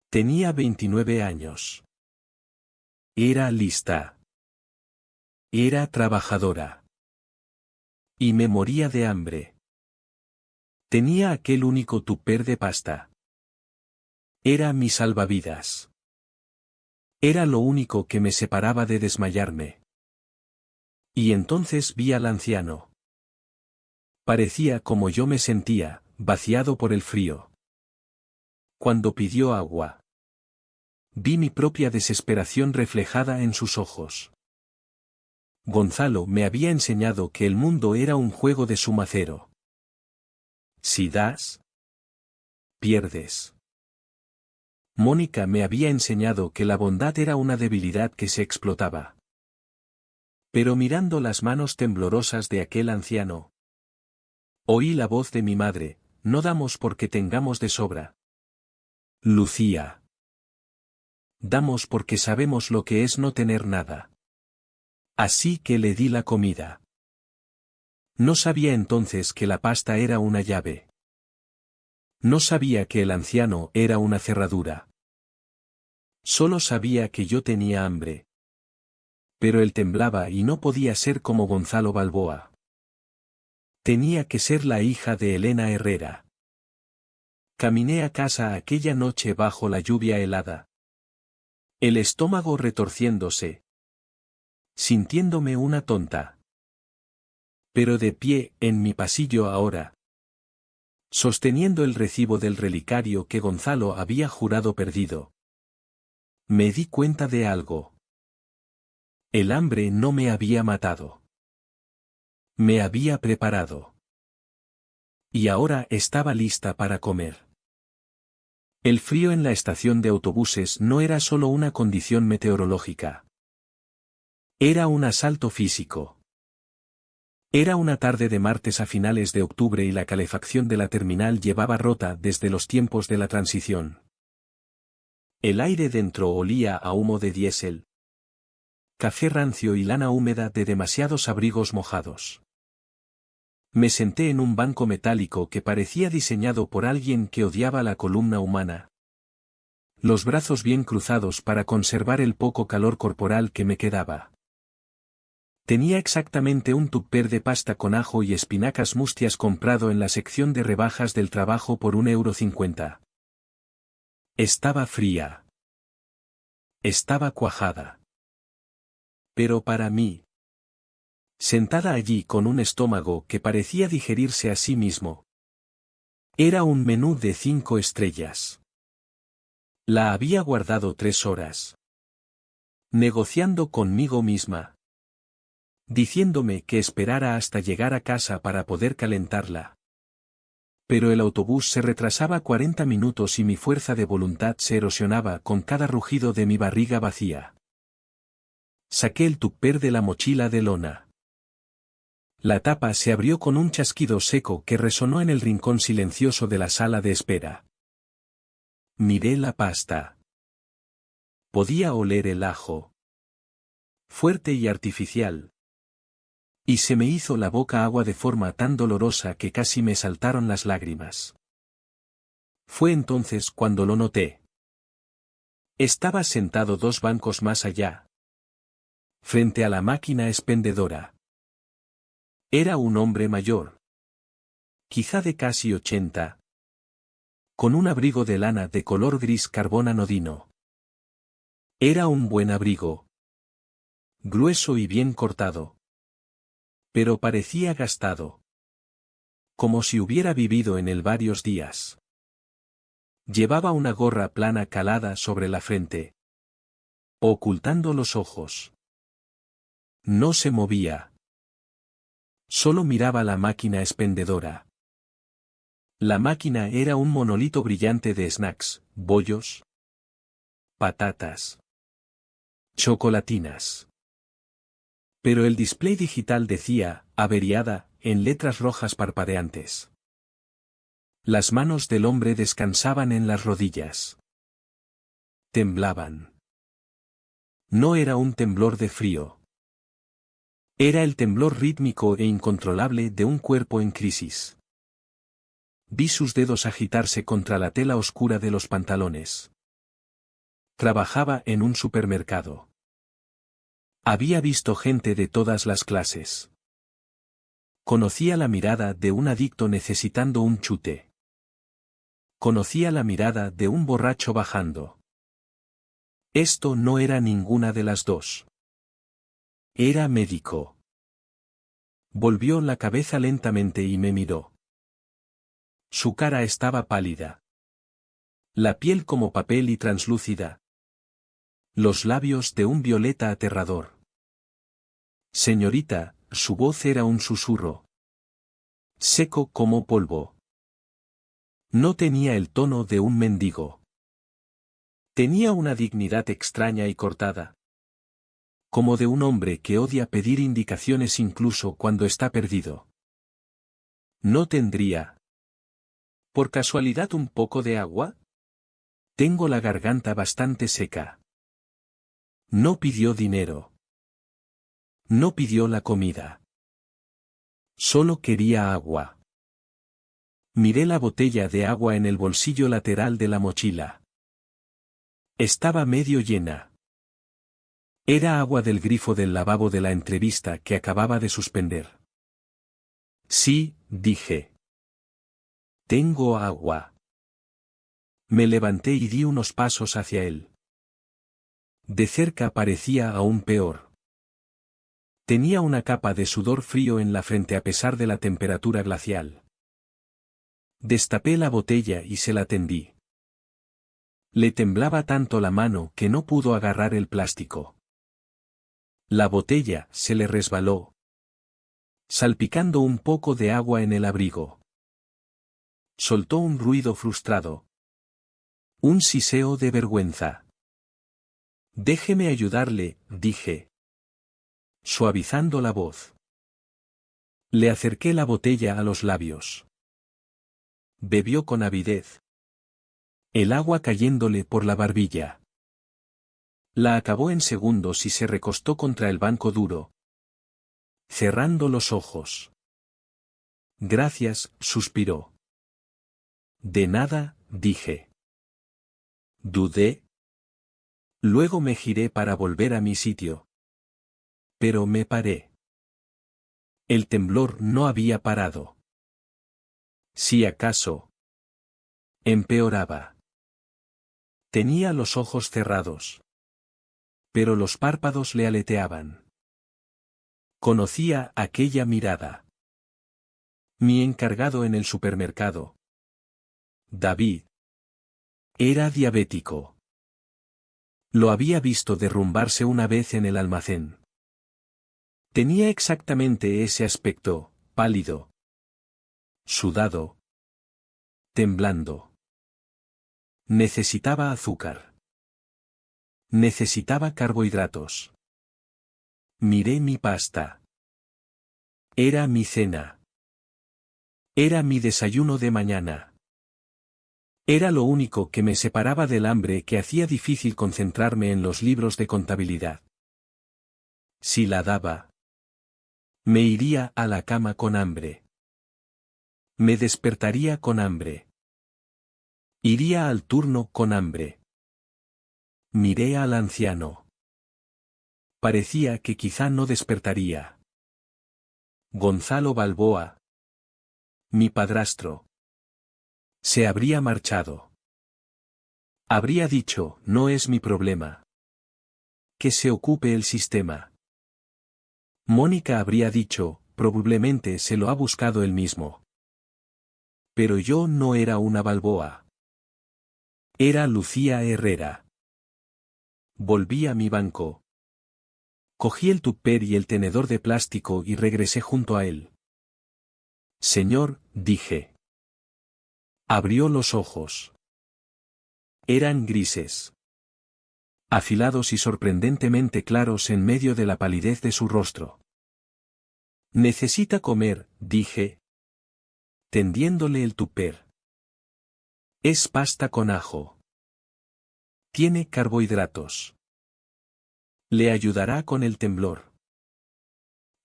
Tenía 29 años. Era lista. Era trabajadora. Y me moría de hambre. Tenía aquel único tupper de pasta. Era mi salvavidas. Era lo único que me separaba de desmayarme. Y entonces vi al anciano. Parecía como yo me sentía, vaciado por el frío. Cuando pidió agua, vi mi propia desesperación reflejada en sus ojos. Gonzalo me había enseñado que el mundo era un juego de suma cero. Si das, pierdes. Mónica me había enseñado que la bondad era una debilidad que se explotaba. Pero mirando las manos temblorosas de aquel anciano, oí la voz de mi madre: no damos porque tengamos de sobra, Lucía. Damos porque sabemos lo que es no tener nada. Así que le di la comida. No sabía entonces que la pasta era una llave. No sabía que el anciano era una cerradura. Solo sabía que yo tenía hambre. Pero él temblaba y no podía ser como Gonzalo Balboa. Tenía que ser la hija de Elena Herrera. Caminé a casa aquella noche bajo la lluvia helada, el estómago retorciéndose, sintiéndome una tonta. Pero de pie en mi pasillo ahora, sosteniendo el recibo del relicario que Gonzalo había jurado perdido, me di cuenta de algo. El hambre no me había matado. Me había preparado. Y ahora estaba lista para comer. El frío en la estación de autobuses no era solo una condición meteorológica. Era un asalto físico. Era una tarde de martes a finales de octubre y la calefacción de la terminal llevaba rota desde los tiempos de la transición. El aire dentro olía a humo de diésel, café rancio y lana húmeda de demasiados abrigos mojados. Me senté en un banco metálico que parecía diseñado por alguien que odiaba la columna humana. Los brazos bien cruzados para conservar el poco calor corporal que me quedaba. Tenía exactamente un tupper de pasta con ajo y espinacas mustias comprado en la sección de rebajas del trabajo por €1,50. Estaba fría. Estaba cuajada. Pero para mí, sentada allí con un estómago que parecía digerirse a sí mismo, era un menú de 5 estrellas. La había guardado 3 horas. Negociando conmigo misma. Diciéndome que esperara hasta llegar a casa para poder calentarla. Pero el autobús se retrasaba 40 minutos y mi fuerza de voluntad se erosionaba con cada rugido de mi barriga vacía. Saqué el tupper de la mochila de lona. La tapa se abrió con un chasquido seco que resonó en el rincón silencioso de la sala de espera. Miré la pasta. Podía oler el ajo. Fuerte y artificial. Y se me hizo la boca agua de forma tan dolorosa que casi me saltaron las lágrimas. Fue entonces cuando lo noté. Estaba sentado 2 bancos más allá, frente a la máquina expendedora. Era un hombre mayor. Quizá de casi 80. Con un abrigo de lana de color gris carbón anodino. Era un buen abrigo. Grueso y bien cortado. Pero parecía gastado. Como si hubiera vivido en él varios días. Llevaba una gorra plana calada sobre la frente, ocultando los ojos. No se movía. Solo miraba la máquina expendedora. La máquina era un monolito brillante de snacks, bollos, patatas, chocolatinas. Pero el display digital decía, averiada, en letras rojas parpadeantes. Las manos del hombre descansaban en las rodillas. Temblaban. No era un temblor de frío. Era el temblor rítmico e incontrolable de un cuerpo en crisis. Vi sus dedos agitarse contra la tela oscura de los pantalones. Trabajaba en un supermercado. Había visto gente de todas las clases. Conocía la mirada de un adicto necesitando un chute. Conocía la mirada de un borracho bajando. Esto no era ninguna de las dos. Era médico. Volvió la cabeza lentamente y me miró. Su cara estaba pálida. La piel como papel y translúcida. Los labios de un violeta aterrador. Señorita, su voz era un susurro. Seco como polvo. No tenía el tono de un mendigo. Tenía una dignidad extraña y cortada. Como de un hombre que odia pedir indicaciones incluso cuando está perdido. ¿No tendría, por casualidad, un poco de agua? Tengo la garganta bastante seca. No pidió dinero. No pidió la comida. Solo quería agua. Miré la botella de agua en el bolsillo lateral de la mochila. Estaba medio llena. Era agua del grifo del lavabo de la entrevista que acababa de suspender. Sí, dije. Tengo agua. Me levanté y di unos pasos hacia él. De cerca parecía aún peor. Tenía una capa de sudor frío en la frente a pesar de la temperatura glacial. Destapé la botella y se la tendí. Le temblaba tanto la mano que no pudo agarrar el plástico. La botella se le resbaló, salpicando un poco de agua en el abrigo. Soltó un ruido frustrado. Un siseo de vergüenza. Déjeme ayudarle, dije, suavizando la voz. Le acerqué la botella a los labios. Bebió con avidez. El agua cayéndole por la barbilla. La acabó en segundos y se recostó contra el banco duro, cerrando los ojos. Gracias, suspiró. De nada, dije. Dudé. Luego me giré para volver a mi sitio. Pero me paré. El temblor no había parado. Si acaso, empeoraba. Tenía los ojos cerrados. Pero los párpados le aleteaban. Conocía aquella mirada. Mi encargado en el supermercado. David. Era diabético. Lo había visto derrumbarse una vez en el almacén. Tenía exactamente ese aspecto, pálido. Sudado. Temblando. Necesitaba azúcar. Necesitaba carbohidratos. Miré mi pasta. Era mi cena. Era mi desayuno de mañana. Era lo único que me separaba del hambre que hacía difícil concentrarme en los libros de contabilidad. Si la daba, me iría a la cama con hambre. Me despertaría con hambre. Iría al turno con hambre. Miré al anciano. Parecía que quizá no despertaría. Gonzalo Balboa. Mi padrastro. Se habría marchado. Habría dicho, no es mi problema. Que se ocupe el sistema. Mónica habría dicho, probablemente se lo ha buscado él mismo. Pero yo no era una Balboa. Era Lucía Herrera. Volví a mi banco. Cogí el tupper y el tenedor de plástico y regresé junto a él. Señor, dije. Abrió los ojos. Eran grises. Afilados y sorprendentemente claros en medio de la palidez de su rostro. Necesita comer, dije, tendiéndole el tupper. Es pasta con ajo. Tiene carbohidratos. Le ayudará con el temblor.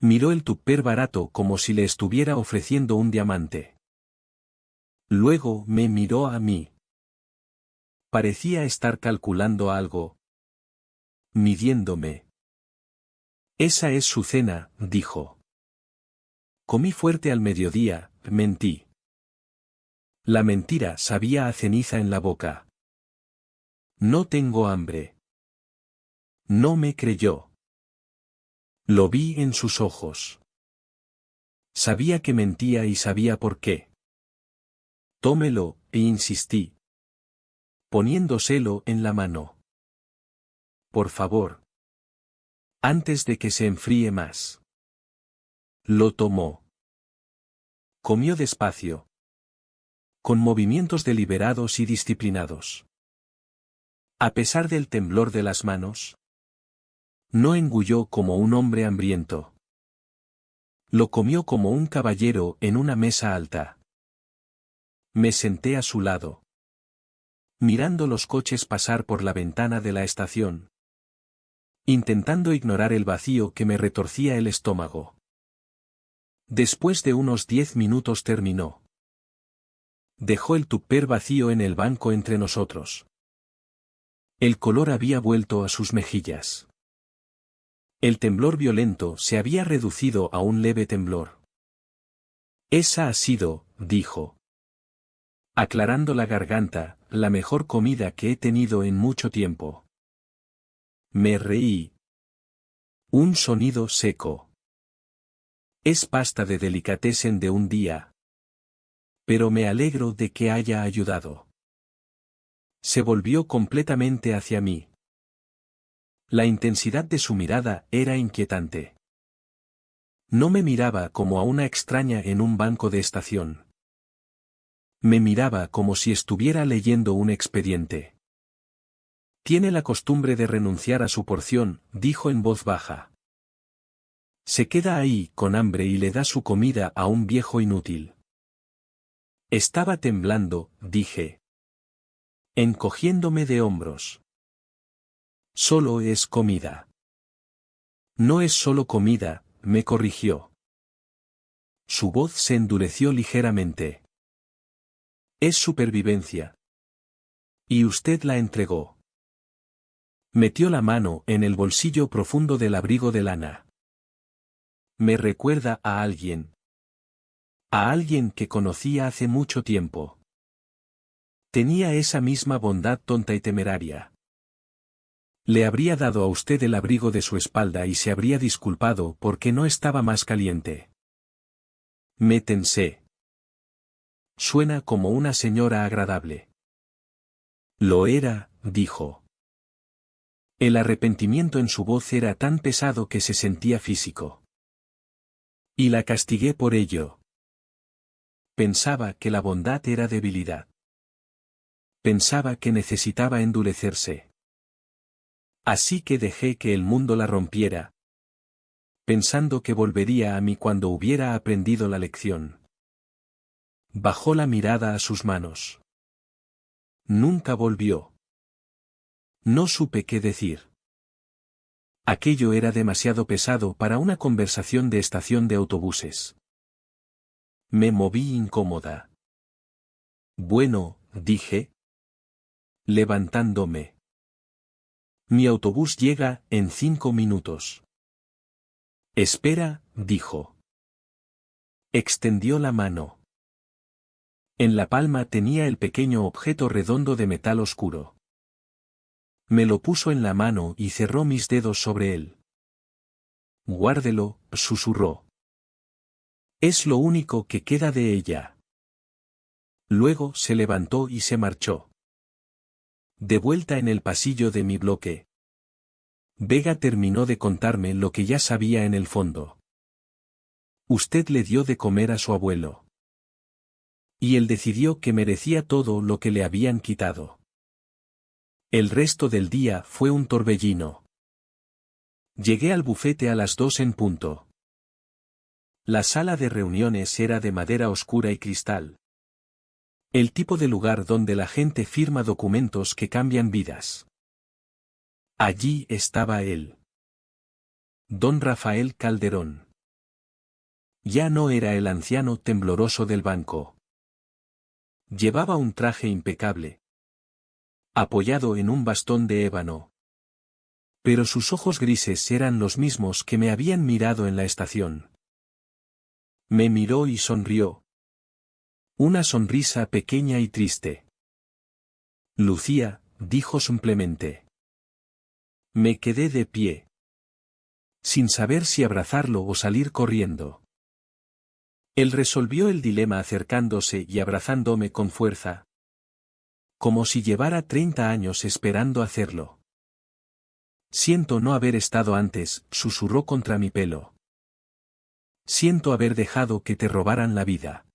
Miró el tupper barato como si le estuviera ofreciendo un diamante. Luego me miró a mí. Parecía estar calculando algo. Midiéndome. Esa es su cena, dijo. Comí fuerte al mediodía, mentí. La mentira sabía a ceniza en la boca. No tengo hambre. No me creyó. Lo vi en sus ojos. Sabía que mentía y sabía por qué. Tómelo, e insistí. Poniéndoselo en la mano. Por favor. Antes de que se enfríe más. Lo tomó. Comió despacio. Con movimientos deliberados y disciplinados. A pesar del temblor de las manos, no engulló como un hombre hambriento. Lo comió como un caballero en una mesa alta. Me senté a su lado, mirando los coches pasar por la ventana de la estación, intentando ignorar el vacío que me retorcía el estómago. Después de unos 10 minutos terminó. Dejó el tupper vacío en el banco entre nosotros. El color había vuelto a sus mejillas. El temblor violento se había reducido a un leve temblor. Esa ha sido, dijo, aclarando la garganta, la mejor comida que he tenido en mucho tiempo. Me reí. Un sonido seco. Es pasta de delicatessen de un día. Pero me alegro de que haya ayudado. Se volvió completamente hacia mí. La intensidad de su mirada era inquietante. No me miraba como a una extraña en un banco de estación. Me miraba como si estuviera leyendo un expediente. Tiene la costumbre de renunciar a su porción, dijo en voz baja. Se queda ahí con hambre y le da su comida a un viejo inútil. Estaba temblando, dije, encogiéndome de hombros. Solo es comida. No es solo comida, me corrigió. Su voz se endureció ligeramente. Es supervivencia. Y usted la entregó. Metió la mano en el bolsillo profundo del abrigo de lana. Me recuerda a alguien. A alguien que conocía hace mucho tiempo. Tenía esa misma bondad tonta y temeraria. Le habría dado a usted el abrigo de su espalda y se habría disculpado porque no estaba más caliente. Me tensé. Suena como una señora agradable. Lo era, dijo. El arrepentimiento en su voz era tan pesado que se sentía físico. Y la castigué por ello. Pensaba que la bondad era debilidad. Pensaba que necesitaba endurecerse. Así que dejé que el mundo la rompiera, pensando que volvería a mí cuando hubiera aprendido la lección. Bajó la mirada a sus manos. Nunca volvió. No supe qué decir. Aquello era demasiado pesado para una conversación de estación de autobuses. Me moví incómoda. Bueno, dije, levantándome. Mi autobús llega en 5 minutos. Espera, dijo. Extendió la mano. En la palma tenía el pequeño objeto redondo de metal oscuro. Me lo puso en la mano y cerró mis dedos sobre él. Guárdelo, susurró. Es lo único que queda de ella. Luego se levantó y se marchó. De vuelta en el pasillo de mi bloque, Vega terminó de contarme lo que ya sabía en el fondo. Usted le dio de comer a su abuelo. Y él decidió que merecía todo lo que le habían quitado. El resto del día fue un torbellino. Llegué al bufete a las 2 en punto. La sala de reuniones era de madera oscura y cristal. El tipo de lugar donde la gente firma documentos que cambian vidas. Allí estaba él. Don Rafael Calderón. Ya no era el anciano tembloroso del banco. Llevaba un traje impecable, apoyado en un bastón de ébano. Pero sus ojos grises eran los mismos que me habían mirado en la estación. Me miró y sonrió. Una sonrisa pequeña y triste. Lucía, dijo simplemente. Me quedé de pie, sin saber si abrazarlo o salir corriendo. Él resolvió el dilema acercándose y abrazándome con fuerza. Como si llevara 30 años esperando hacerlo. Siento no haber estado antes, susurró contra mi pelo. Siento haber dejado que te robaran la vida.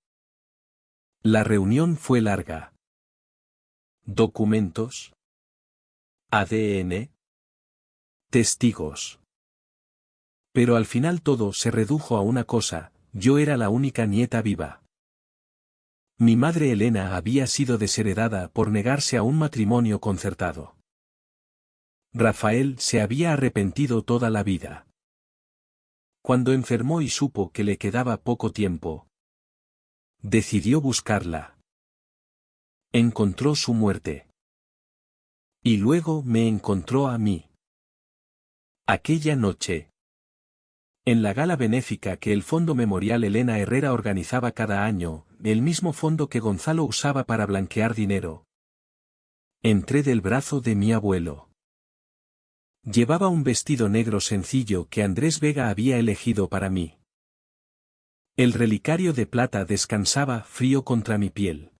La reunión fue larga. ¿Documentos? ADN. Testigos. Pero al final todo se redujo a una cosa: yo era la única nieta viva. Mi madre Elena había sido desheredada por negarse a un matrimonio concertado. Rafael se había arrepentido toda la vida. Cuando enfermó y supo que le quedaba poco tiempo, decidió buscarla. Encontró su muerte. Y luego me encontró a mí. Aquella noche, en la gala benéfica que el Fondo Memorial Elena Herrera organizaba cada año, el mismo fondo que Gonzalo usaba para blanquear dinero, entré del brazo de mi abuelo. Llevaba un vestido negro sencillo que Andrés Vega había elegido para mí. El relicario de plata descansaba frío contra mi piel.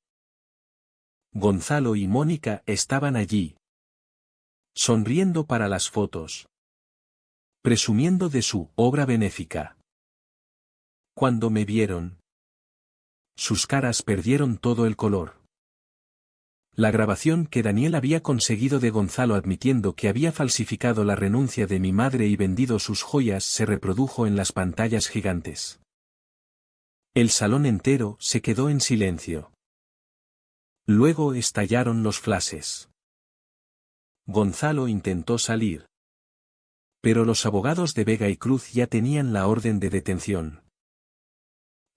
Gonzalo y Mónica estaban allí, sonriendo para las fotos, presumiendo de su obra benéfica. Cuando me vieron, sus caras perdieron todo el color. La grabación que Daniel había conseguido de Gonzalo admitiendo que había falsificado la renuncia de mi madre y vendido sus joyas se reprodujo en las pantallas gigantes. El salón entero se quedó en silencio. Luego estallaron los flashes. Gonzalo intentó salir, pero los abogados de Vega y Cruz ya tenían la orden de detención.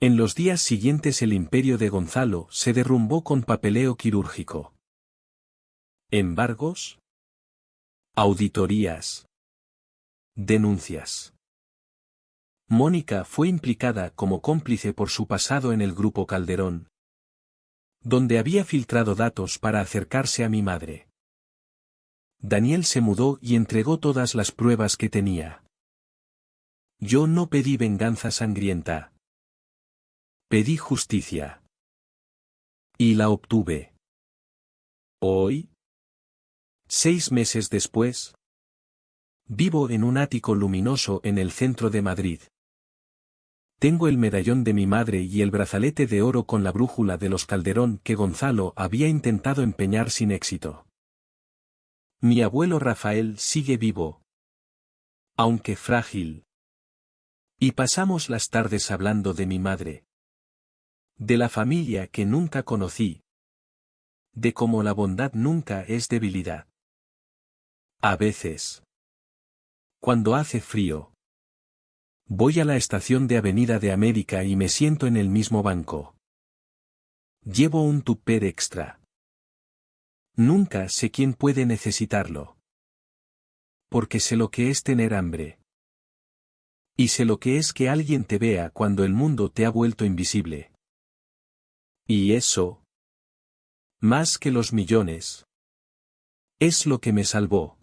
En los días siguientes el imperio de Gonzalo se derrumbó con papeleo quirúrgico. Embargos, auditorías, denuncias. Mónica fue implicada como cómplice por su pasado en el Grupo Calderón, donde había filtrado datos para acercarse a mi madre. Daniel se mudó y entregó todas las pruebas que tenía. Yo no pedí venganza sangrienta. Pedí justicia. Y la obtuve. Hoy, 6 meses después, vivo en un ático luminoso en el centro de Madrid. Tengo el medallón de mi madre y el brazalete de oro con la brújula de los Calderón que Gonzalo había intentado empeñar sin éxito. Mi abuelo Rafael sigue vivo, aunque frágil. Y pasamos las tardes hablando de mi madre, de la familia que nunca conocí, de cómo la bondad nunca es debilidad. A veces, cuando hace frío, voy a la estación de Avenida de América y me siento en el mismo banco. Llevo un tupper extra. Nunca sé quién puede necesitarlo. Porque sé lo que es tener hambre. Y sé lo que es que alguien te vea cuando el mundo te ha vuelto invisible. Y eso, más que los millones, es lo que me salvó.